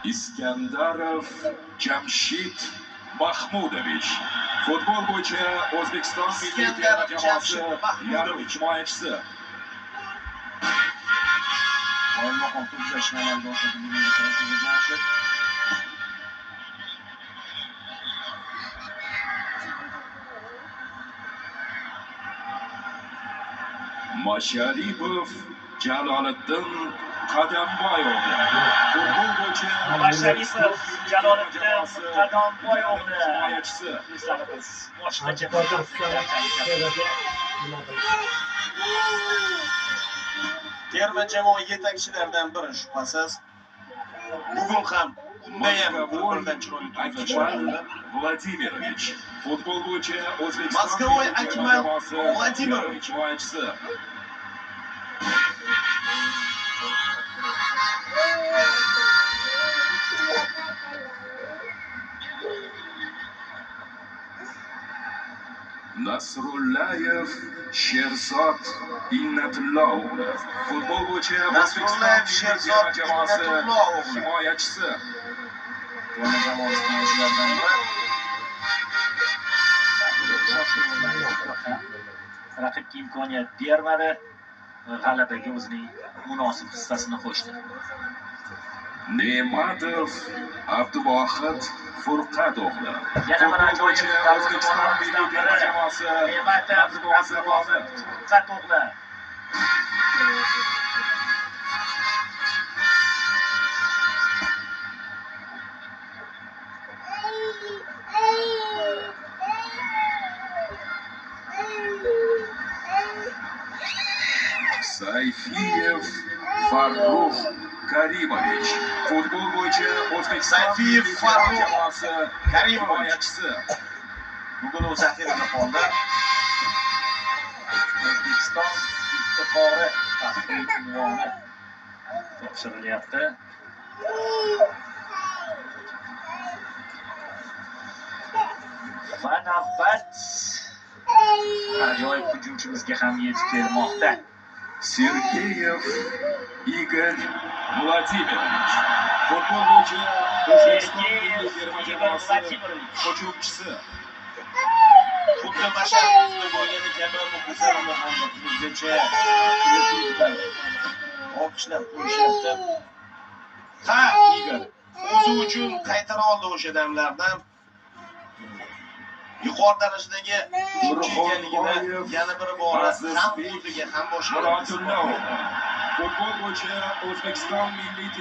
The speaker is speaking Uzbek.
Iskandarov Jamshid Mahmudovich. Futbol bo'yicha O'zbekiston milliy terma jamoasi yarim himoyachisi. Masharipov Jaloliddin Qadamboyov. Futbol bo'yicha Masharipov Jaloliddin Qadamboyov himoyachisi. boshqacha terma jamoa yetakchilaridan biri shubhasiz. Bugun ham undayam birdan chiqadi. Vladimirovich. Futbol bo'yicha O'zbekiston Moskvoy Akmal Vladimirovich himoyachisi. Nasrullayev Sherzod Innatulloh. Futbol bo'yicha Nasrullayev Sherzod jamoasi Innatulloh himoyachisi. terma jamoasining o'yinchilaridan biri. raqibga imkoniyat bermadi, g'alabaga o'zining munosib hissasini qo'shdi. Ne'matov Abduvohid Furqatovlar. Yana bir ajoyib O'zbekiston milliy terma jamoasi Ne'matov Furqatovlar. Furqatovlar. Sayfiyev Farruh Karimovich. Futbol bo'yicha O'zbekiston Sayfiyev milliy terma Farruh jamoasi Karimovich. himoyachisi. Bugun u zaxirada qoldi. O'zbekiston iftixori faxriy unvoni topshirilyapti. Va navbat ajoyib hujumchimizga ham yetib kelmoqda. Sergeyev Igor Vladimirovich. Futbol bo'yicha O'zbekiston milliy terma jamoasi hujumchisi. Xuddi Masharipov bo'lgan kabi muxlislarimiz ham bizgacha olqishlab qo'yishyapti. Ha, Igor. O'zi uchun qaytara oldi o'sha damlardan. Yuqori darajadagi ekanligini yana bir bora ham o'ziga ham boshqa Futbol bo'yicha O'zbekiston milliy